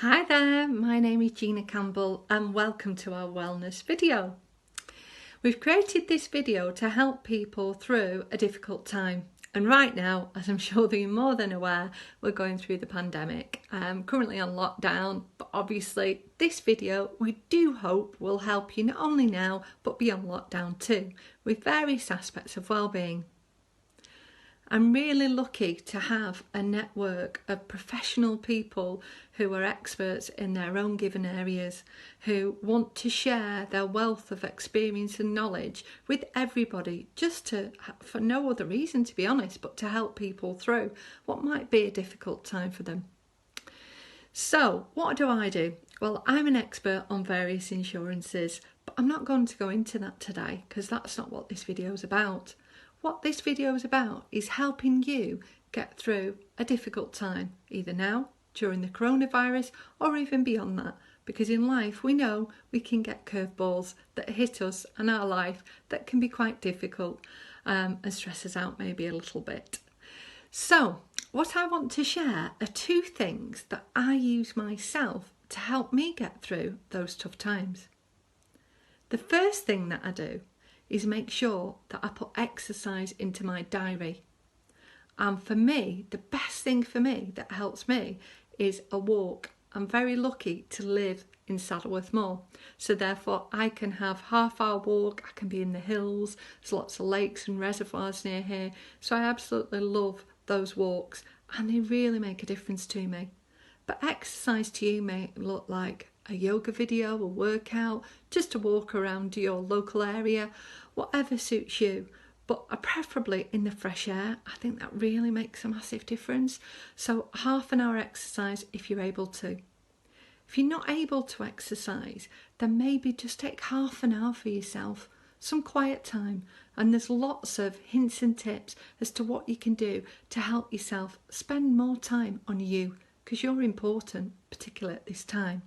Hi there, my name is Gina Campbell and welcome to our wellness video. We've created this video to help people through a difficult time, and right now, as I'm sure that you're more than aware, we're going through the pandemic. I'm currently on lockdown, but obviously this video we do hope will help you not only now but beyond lockdown too, with various aspects of well-being. I'm really lucky to have a network of professional people who are experts in their own given areas, who want to share their wealth of experience and knowledge with everybody, for no other reason to be honest, but to help people through what might be a difficult time for them. So what do? Well, I'm an expert on various insurances, but I'm not going to go into that today because that's not what this video is about. What this video is about is helping you get through a difficult time, either now, during the coronavirus, or even beyond that. Because in life, we know we can get curveballs that hit us and our life that can be quite difficult and stress us out maybe a little bit. So, what I want to share are two things that I use myself to help me get through those tough times. The first thing that I do is make sure that I put exercise into my diary. And for me, the best thing for me that helps me is a walk. I'm very lucky to live in Saddleworth Moor, so therefore I can have half-hour walk, I can be in the hills, there's lots of lakes and reservoirs near here, so I absolutely love those walks and they really make a difference to me. But exercise to you may look like a yoga video, a workout, just a walk around your local area, whatever suits you, but preferably in the fresh air. I think that really makes a massive difference. So half an hour exercise if you're able to. If you're not able to exercise, then maybe just take half an hour for yourself, some quiet time, and there's lots of hints and tips as to what you can do to help yourself spend more time on you, because you're important, particularly at this time.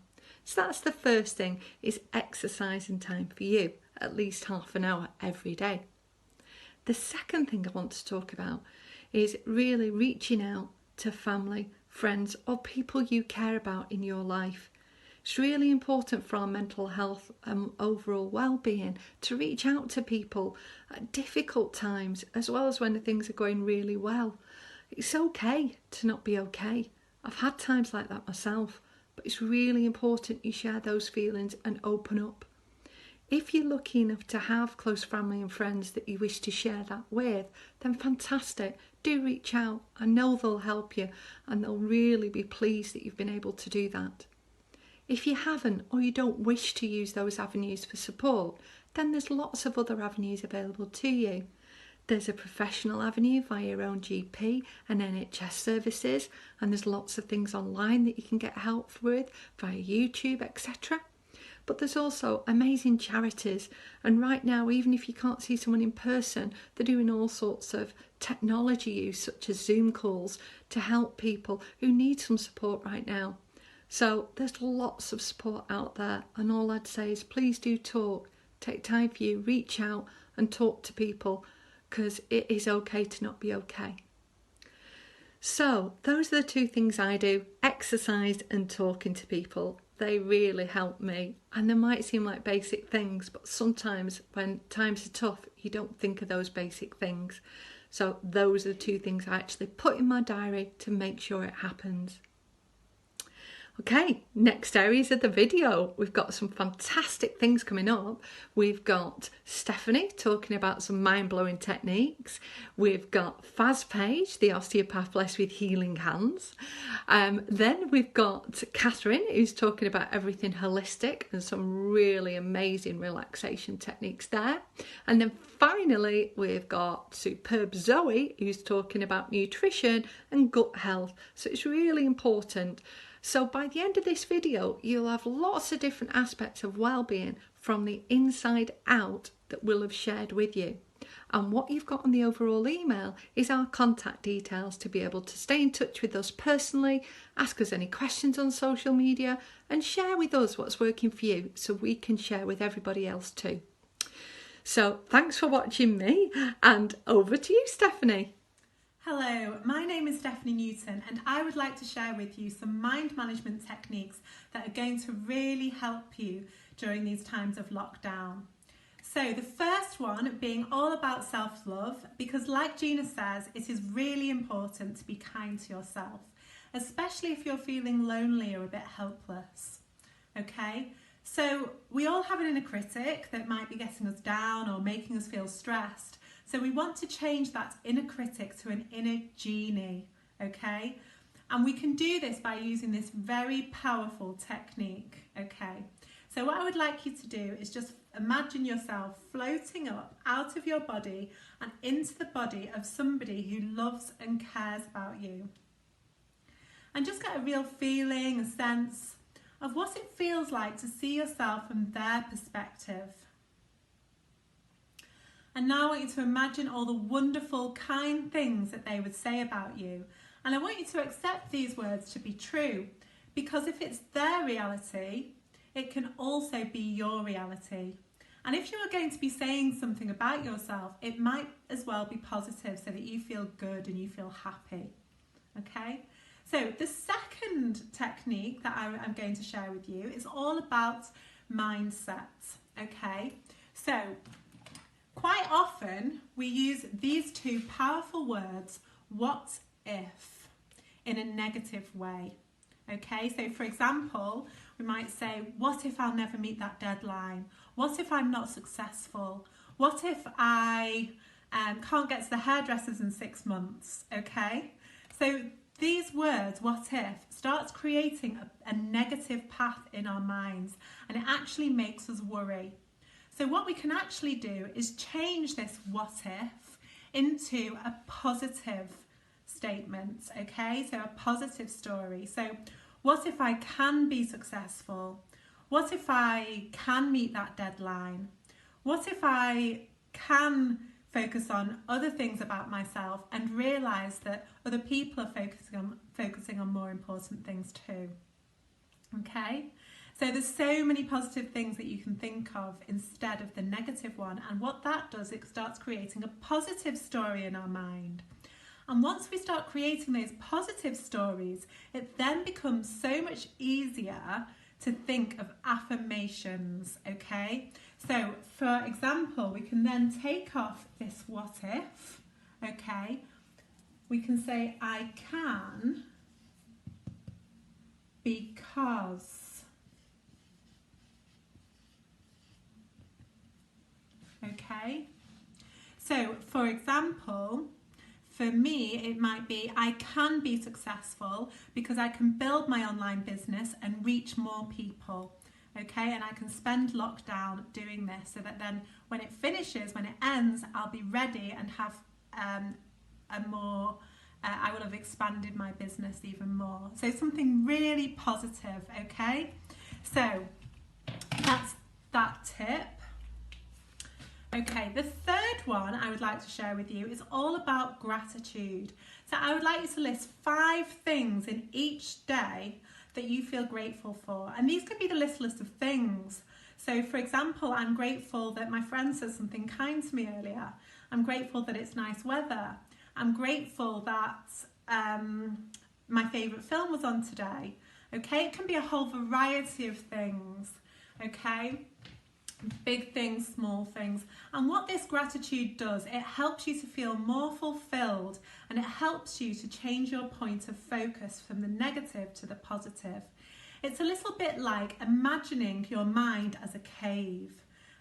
So that's the first thing, is exercising time for you, at least half an hour every day. The second thing I want to talk about is really reaching out to family, friends, or people you care about in your life. It's really important for our mental health and overall well-being to reach out to people at difficult times as well as when things are going really well. It's okay to not be okay. I've had times like that myself. But it's really important you share those feelings and open up. If you're lucky enough to have close family and friends that you wish to share that with, then fantastic. Do reach out. I know they'll help you and they'll really be pleased that you've been able to do that. If you haven't, or you don't wish to use those avenues for support, then there's lots of other avenues available to you. There's a professional avenue via your own GP and NHS services, and there's lots of things online that you can get help with via YouTube, etc. But there's also amazing charities, and right now, even if you can't see someone in person, they're doing all sorts of technology use, such as Zoom calls, to help people who need some support right now. So there's lots of support out there, and all I'd say is please do talk, take time for you, reach out and talk to people, because it is okay to not be okay. So those are the two things I do, exercise and talking to people. They really help me, and they might seem like basic things, but sometimes when times are tough, you don't think of those basic things. So those are the two things I actually put in my diary to make sure it happens. Okay, next areas of the video. We've got some fantastic things coming up. We've got Stephanie talking about some mind-blowing techniques. We've got Faz Page, the osteopath blessed with healing hands. Then we've got Catherine, who's talking about everything holistic and some really amazing relaxation techniques there. And then finally, we've got superb Zoe, who's talking about nutrition and gut health. So it's really important. So by the end of this video, you'll have lots of different aspects of well-being from the inside out that we'll have shared with you. And what you've got on the overall email is our contact details to be able to stay in touch with us personally, ask us any questions on social media, and share with us what's working for you so we can share with everybody else too. So thanks for watching me, and over to you, Stephanie. Hello, my name is Stephanie Newton and I would like to share with you some mind management techniques that are going to really help you during these times of lockdown. So the first one being all about self-love, because like Gina says, it is really important to be kind to yourself, especially if you're feeling lonely or a bit helpless. Okay, so we all have an inner critic that might be getting us down or making us feel stressed. So we want to change that inner critic to an inner genie, okay? And we can do this by using this very powerful technique, okay? So what I would like you to do is just imagine yourself floating up out of your body and into the body of somebody who loves and cares about you. And just get a real feeling, a sense of what it feels like to see yourself from their perspective. And now I want you to imagine all the wonderful, kind things that they would say about you. And I want you to accept these words to be true, because if it's their reality, it can also be your reality. And if you are going to be saying something about yourself, it might as well be positive so that you feel good and you feel happy. Okay? So the second technique that I'm going to share with you is all about mindset. Okay? So quite often we use these two powerful words, what if, in a negative way. Okay, so for example, we might say, what if I'll never meet that deadline? What if I'm not successful? What if I can't get to the hairdressers in 6 months? Okay, so these words, what if, starts creating a negative path in our minds, and it actually makes us worry. So what we can actually do is change this what if into a positive statement, okay? So a positive story. So what if I can be successful? What if I can meet that deadline? What if I can focus on other things about myself and realise that other people are focusing on more important things too? Okay? So there's so many positive things that you can think of instead of the negative one, and what that does, it starts creating a positive story in our mind. And once we start creating those positive stories, it then becomes so much easier to think of affirmations, okay? So for example, we can then take off this what if, okay? We can say I can because. Okay, so for example, for me it might be I can be successful because I can build my online business and reach more people. Okay, and I can spend lockdown doing this so that then when it finishes, when it ends, I'll be ready and have I will have expanded my business even more. So something really positive, okay? So that's that tip. Okay, the third one I would like to share with you is all about gratitude. So I would like you to list 5 things in each day that you feel grateful for. And these could be the list of things. So for example, I'm grateful that my friend said something kind to me earlier. I'm grateful that it's nice weather. I'm grateful that my favourite film was on today. Okay, it can be a whole variety of things. Okay. Big things, small things. And what this gratitude does, it helps you to feel more fulfilled, and it helps you to change your point of focus from the negative to the positive. It's a little bit like imagining your mind as a cave,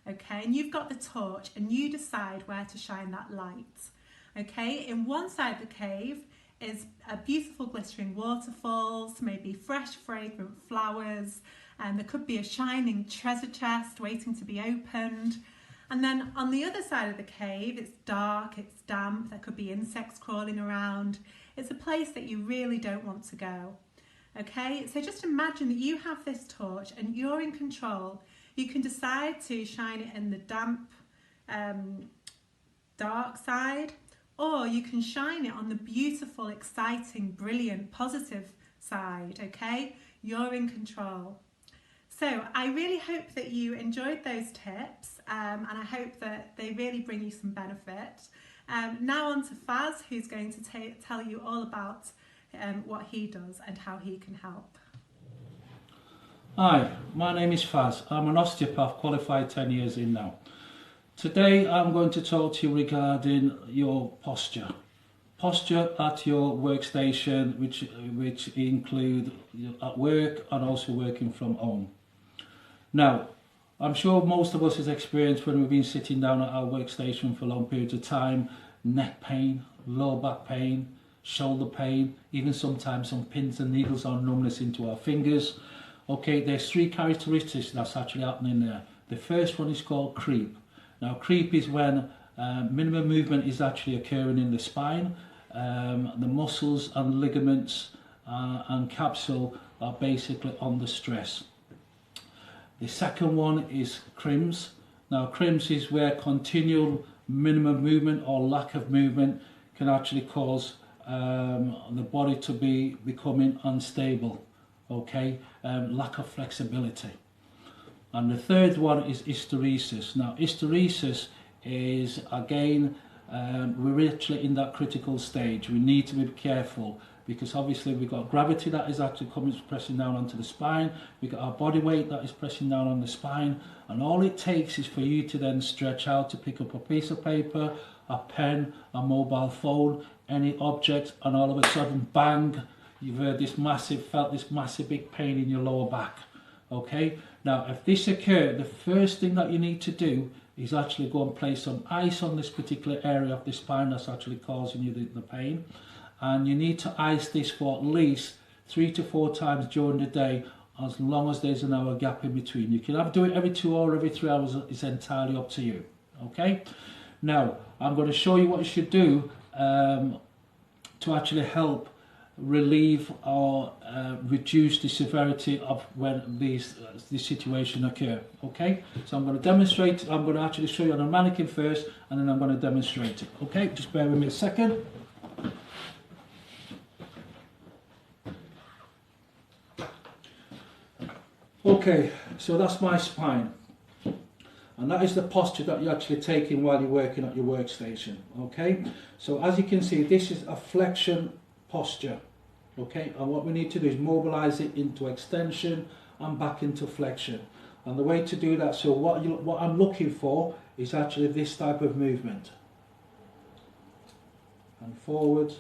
okay? And you've got the torch and you decide where to shine that light, okay? In one side of the cave is a beautiful glittering waterfalls, maybe fresh fragrant flowers, and there could be a shining treasure chest waiting to be opened. And then on the other side of the cave, it's dark, it's damp, there could be insects crawling around. It's a place that you really don't want to go. Okay, so just imagine that you have this torch and you're in control. You can decide to shine it in the damp, dark side, or you can shine it on the beautiful, exciting, brilliant, positive side, okay? You're in control. So I really hope that you enjoyed those tips, and I hope that they really bring you some benefit. Now on to Faz, who's going to tell you all about what he does and how he can help. Hi, my name is Faz. I'm an osteopath, qualified 10 years in now. Today I'm going to talk to you regarding your posture. Posture at your workstation, which include at work and also working from home. Now, I'm sure most of us has experienced when we've been sitting down at our workstation for long periods of time, neck pain, lower back pain, shoulder pain, even sometimes some pins and needles or numbness into our fingers. Okay, there's three characteristics that's actually happening there. The first one is called creep. Now, creep is when minimum movement is actually occurring in the spine. The muscles and ligaments and capsule are basically under stress. The second one is crims. Now, crims is where continual minimum movement or lack of movement can actually cause the body to be becoming unstable. Okay, lack of flexibility. And the third one is hysteresis. Now, hysteresis is, again, we're actually in that critical stage. We need to be careful because obviously we've got gravity that is actually pressing down onto the spine. We've got our body weight that is pressing down on the spine. And all it takes is for you to then stretch out to pick up a piece of paper, a pen, a mobile phone, any object, and all of a sudden, bang, you've felt this massive big pain in your lower back. Okay, now if this occurs, the first thing that you need to do is actually go and place some ice on this particular area of the spine that's actually causing you the pain. And you need to ice this for at least 3 to 4 times during the day, as long as there's an hour gap in between. You can do it every 2 or every 3 hours, it's entirely up to you. Okay, now I'm going to show you what you should do to actually help relieve or reduce the severity of when this situation occur. Okay, so I'm going to demonstrate. I'm going to actually show you on a mannequin first, and then I'm going to demonstrate it. Okay, just bear with me a second. Okay, so that's my spine, and that is the posture that you're actually taking while you're working at your workstation. Okay, so as you can see, this is a flexion posture. Okay, and what we need to do is mobilize it into extension and back into flexion. And the way to do that, so what I'm looking for is actually this type of movement. And forwards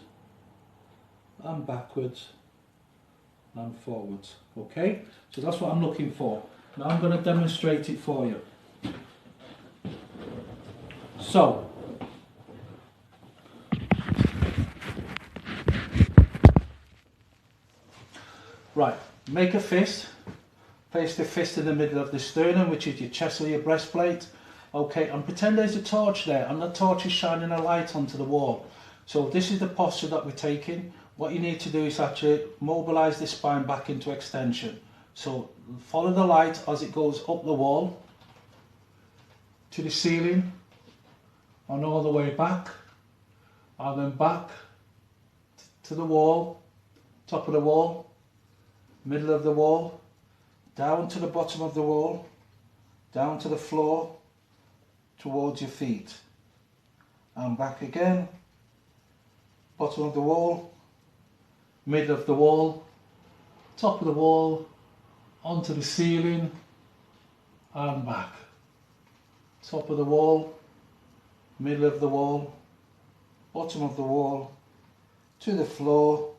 and backwards and forwards. Okay, so that's what I'm looking for. Now I'm going to demonstrate it for you. So right, make a fist, place the fist in the middle of the sternum, which is your chest or your breastplate. Okay, and pretend there's a torch there, and the torch is shining a light onto the wall. So this is the posture that we're taking. What you need to do is actually mobilize the spine back into extension. So follow the light as it goes up the wall, to the ceiling, and all the way back, and then back to the wall, top of the wall, middle of the wall, down to the bottom of the wall, down to the floor, towards your feet, and back again, bottom of the wall, middle of the wall, top of the wall, onto the ceiling, and back, top of the wall, middle of the wall, bottom of the wall, to the floor,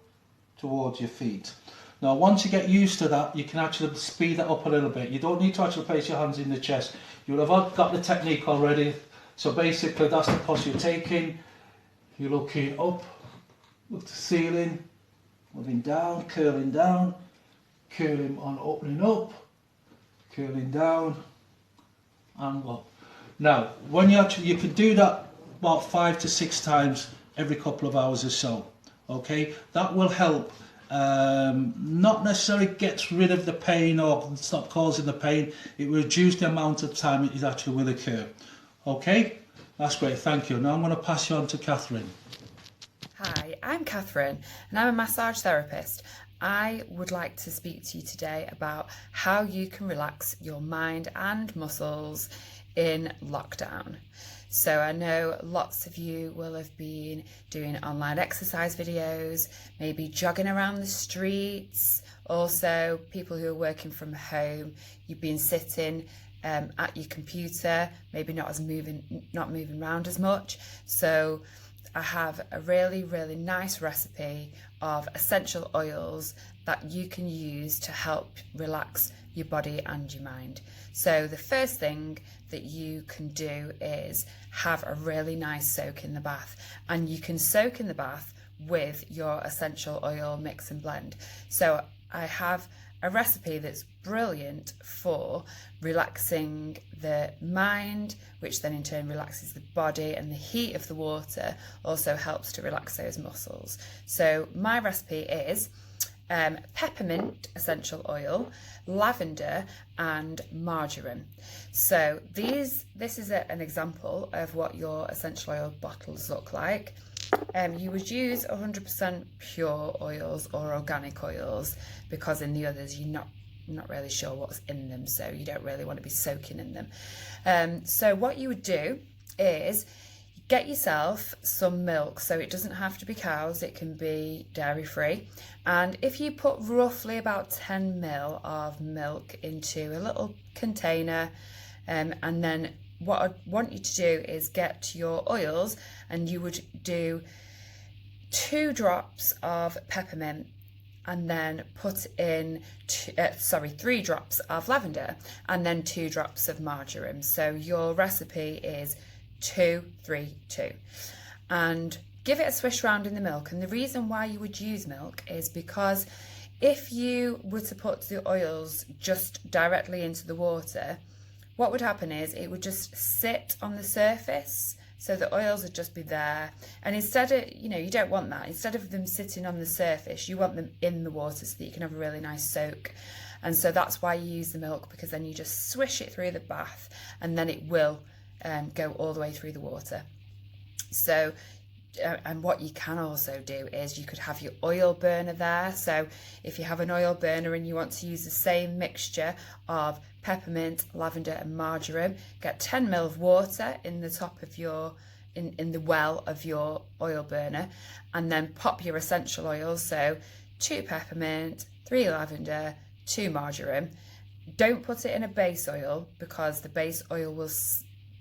towards your feet. Now once you get used to that, you can actually speed it up a little bit. You don't need to actually place your hands in the chest. You'll have got the technique already. So basically that's the posture you're taking. You're looking up, look to the ceiling, moving down, curling on, opening up, curling down, and up. Now, when you can do that about 5 to 6 times every couple of hours or so. Okay, that will help. Not necessarily gets rid of the pain or stop causing the pain. It will reduce the amount of time it actually will occur. Okay, that's great. Thank you. Now I'm going to pass you on to Catherine. Hi, I'm Catherine and I'm a massage therapist. I would like to speak to you today about how you can relax your mind and muscles in lockdown. So I know lots of you will have been doing online exercise videos, maybe jogging around the streets. Also, people who are working from home, you've been sitting at your computer, maybe not moving around as much. So I have a really, really nice recipe of essential oils that you can use to help relax your body and your mind. So the first thing that you can do is have a really nice soak in the bath, and you can soak in the bath with your essential oil mix and blend. So I have a recipe that's brilliant for relaxing the mind, which then in turn relaxes the body, and the heat of the water also helps to relax those muscles. So my recipe is peppermint essential oil, lavender and marjoram. So this is an example of what your essential oil bottles look like. You would use 100% pure oils or organic oils, because in the others you're not really sure what's in them, so you don't really want to be soaking in them. So what you would do is get yourself some milk. So it doesn't have to be cows, it can be dairy free. And if you put roughly about 10 ml of milk into a little container, and then what I want you to do is get your oils, and you would do 2 drops of peppermint, and then put in 3 drops of lavender, and then 2 drops of marjoram. So your recipe is 2, 3, 2, and give it a swish round in the milk. And the reason why you would use milk is because if you were to put the oils just directly into the water, what would happen is it would just sit on the surface. So the oils would just be there, and instead of, you don't want that. Instead of them sitting on the surface, you want them in the water so that you can have a really nice soak. And so that's why you use the milk, because then you just swish it through the bath, and then it will go all the way through the water. So and what you can also do is you could have your oil burner there. So if you have an oil burner and you want to use the same mixture of peppermint, lavender and marjoram, get 10 ml of water in the top of your in the well of your oil burner, and then pop your essential oils. So 2 peppermint, 3 lavender, 2 marjoram. Don't put it in a base oil, because the base oil will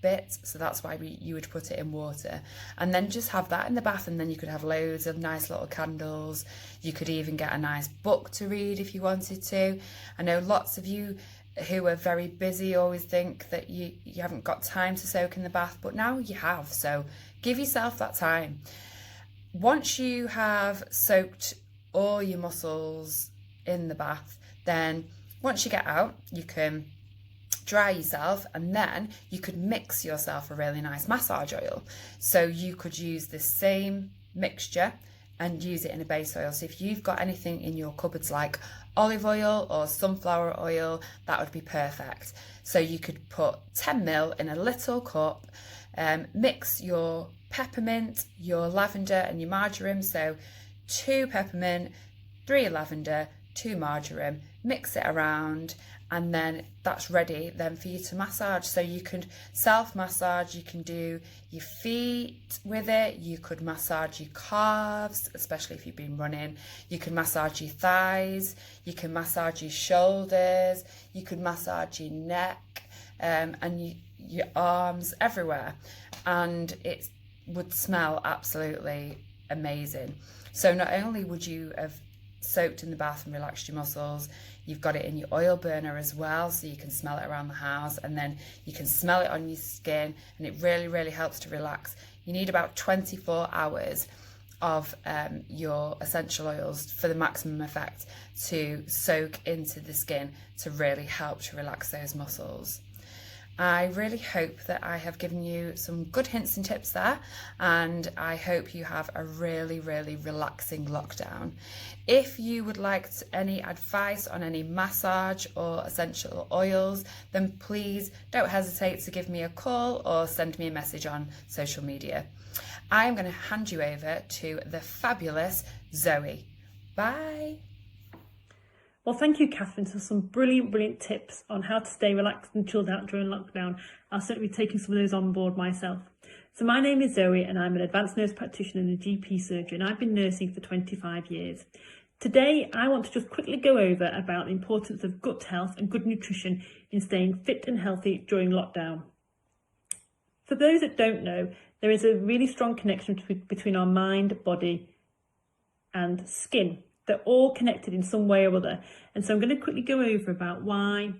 bit, so that's why you would put it in water. And then just have that in the bath, and then you could have loads of nice little candles. You could even get a nice book to read if you wanted to. I know lots of you who are very busy always think that you haven't got time to soak in the bath, but now you have, so give yourself that time. Once you have soaked all your muscles in the bath, then once you get out, you can dry yourself, and then you could mix yourself a really nice massage oil. So you could use the same mixture and use it in a base oil. So if you've got anything in your cupboards like olive oil or sunflower oil, that would be perfect. So you could put 10 ml in a little cup, mix your peppermint, your lavender and your marjoram. So 2 peppermint, 3 lavender, 2 marjoram, mix it around, and then that's ready then for you to massage. So you could self-massage, you can do your feet with it, you could massage your calves, especially if you've been running, you can massage your thighs, you can massage your shoulders, you could massage your neck, and your arms, everywhere, and it would smell absolutely amazing. So not only would you have soaked in the bath and relaxed your muscles, you've got it in your oil burner as well, so you can smell it around the house, and then you can smell it on your skin, and it really, really helps to relax. You need about 24 hours of your essential oils for the maximum effect to soak into the skin to really help to relax those muscles. I really hope that I have given you some good hints and tips there, and I hope you have a really, really relaxing lockdown. If you would like any advice on any massage or essential oils, then please don't hesitate to give me a call or send me a message on social media. I am going to hand you over to the fabulous Zoe. Bye. Well, thank you, Catherine, for some brilliant tips on how to stay relaxed and chilled out during lockdown. I'll certainly be taking some of those on board myself. So my name is Zoe and I'm an advanced nurse practitioner and a GP surgeon. I've been nursing for 25 years. Today, I want to just quickly go over about the importance of gut health and good nutrition in staying fit and healthy during lockdown. For those that don't know, there is a really strong connection between our mind, body and skin. They're all connected in some way or other. And so I'm going to quickly go over about why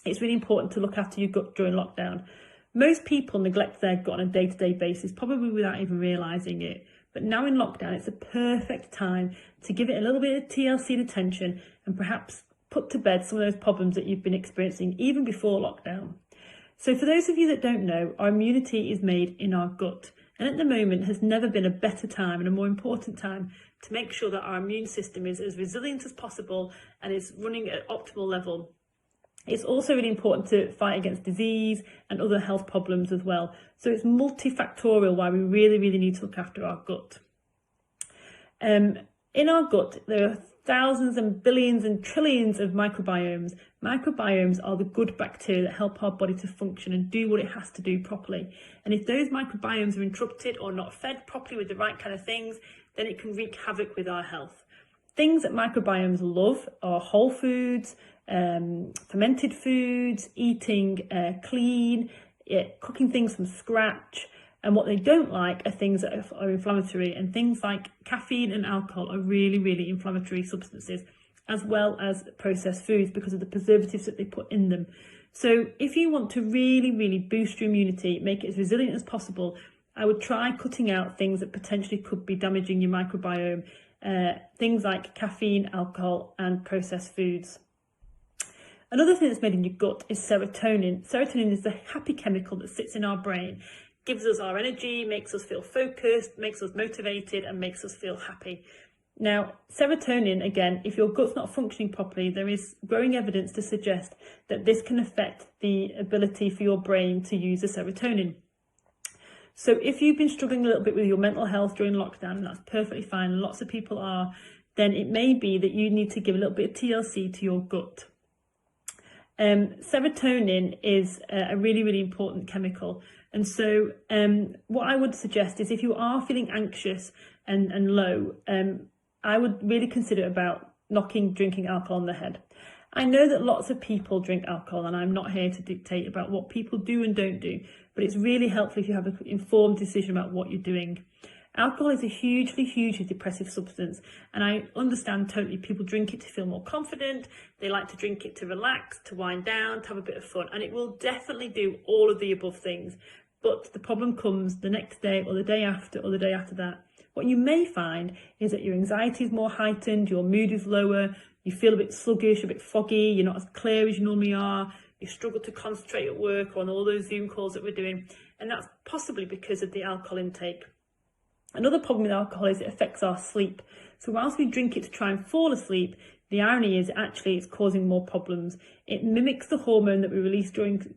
it's really important to look after your gut during lockdown. Most people neglect their gut on a day-to-day basis, probably without even realising it. But now in lockdown, it's a perfect time to give it a little bit of TLC and attention and perhaps put to bed some of those problems that you've been experiencing even before lockdown. So for those of you that don't know, our immunity is made in our gut. And at the moment has never been a better time and a more important time to make sure that our immune system is as resilient as possible and is running at optimal level. It's also really important to fight against disease and other health problems as well. So it's multifactorial why we really need to look after our gut. In our gut, there are thousands and billions and trillions of microbiomes. Microbiomes are the good bacteria that help our body to function and do what it has to do properly. And if those microbiomes are interrupted or not fed properly with the right kind of things, then it can wreak havoc with our health. Things that microbiomes love are whole foods, fermented foods, eating clean, cooking things from scratch. And what they don't like are things that are inflammatory, and things like caffeine and alcohol are really inflammatory substances, as well as processed foods because of the preservatives that they put in them. So if you want to really boost your immunity, make it as resilient as possible, I would try cutting out things that potentially could be damaging your microbiome, things like caffeine, alcohol and processed foods. Another thing that's made in your gut is serotonin. Serotonin is the happy chemical that sits in our brain, gives us our energy, makes us feel focused, makes us motivated and makes us feel happy. Now, serotonin, again, if your gut's not functioning properly, there is growing evidence to suggest that this can affect the ability for your brain to use the serotonin. So if you've been struggling a little bit with your mental health during lockdown, and that's perfectly fine, and lots of people are, then it may be that you need to give a little bit of TLC to your gut. Serotonin is a really important chemical. And so what I would suggest is if you are feeling anxious and low, I would really consider about knocking drinking alcohol on the head. I know that lots of people drink alcohol, and I'm not here to dictate about what people do and don't do, but it's really helpful if you have an informed decision about what you're doing. Alcohol is a hugely depressive substance, and I understand totally people drink it to feel more confident, they like to drink it to relax, to wind down, to have a bit of fun, and it will definitely do all of the above things. But the problem comes the next day or the day after or the day after that. What you may find is that your anxiety is more heightened, your mood is lower, you feel a bit sluggish, a bit foggy, you're not as clear as you normally are, you struggle to concentrate at work or on all those Zoom calls that we're doing, and that's possibly because of the alcohol intake. Another problem with alcohol is it affects our sleep. So whilst we drink it to try and fall asleep, the irony is actually it's causing more problems. It mimics the hormone that we release during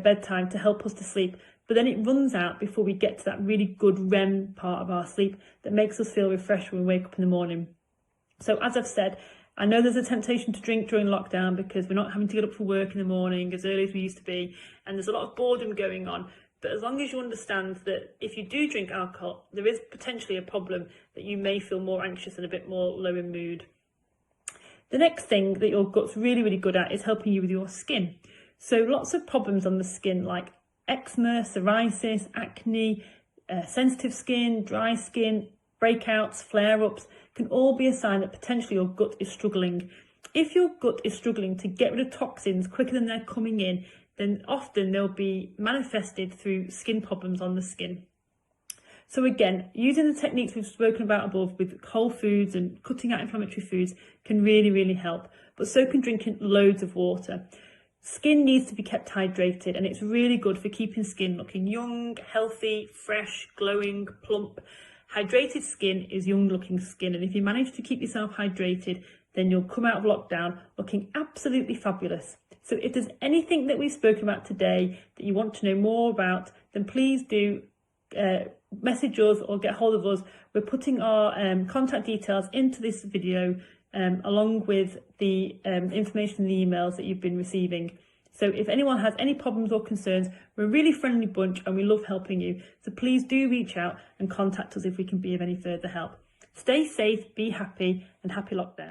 bedtime to help us to sleep, but then it runs out before we get to that really good REM part of our sleep that makes us feel refreshed when we wake up in the morning. So as I've said, I know there's a temptation to drink during lockdown because we're not having to get up for work in the morning as early as we used to be, and there's a lot of boredom going on. But as long as you understand that if you do drink alcohol, there is potentially a problem that you may feel more anxious and a bit more low in mood. The next thing that your gut's really good at is helping you with your skin. So lots of problems on the skin like eczema, psoriasis, acne, sensitive skin, dry skin, breakouts, flare-ups can all be a sign that potentially your gut is struggling. If your gut is struggling to get rid of toxins quicker than they're coming in, then often they'll be manifested through skin problems on the skin. So again, using the techniques we've spoken about above with whole foods and cutting out inflammatory foods can really help, but so can drinking loads of water. Skin needs to be kept hydrated, and it's really good for keeping skin looking young, healthy, fresh, glowing, plump. Hydrated skin is young looking skin, and if you manage to keep yourself hydrated, then you'll come out of lockdown looking absolutely fabulous. So if there's anything that we've spoken about today that you want to know more about, then please do message us or get hold of us. We're putting our contact details into this video along with the information in the emails that you've been receiving. So if anyone has any problems or concerns, we're a really friendly bunch and we love helping you. So please do reach out and contact us if we can be of any further help. Stay safe, be happy, and happy lockdown.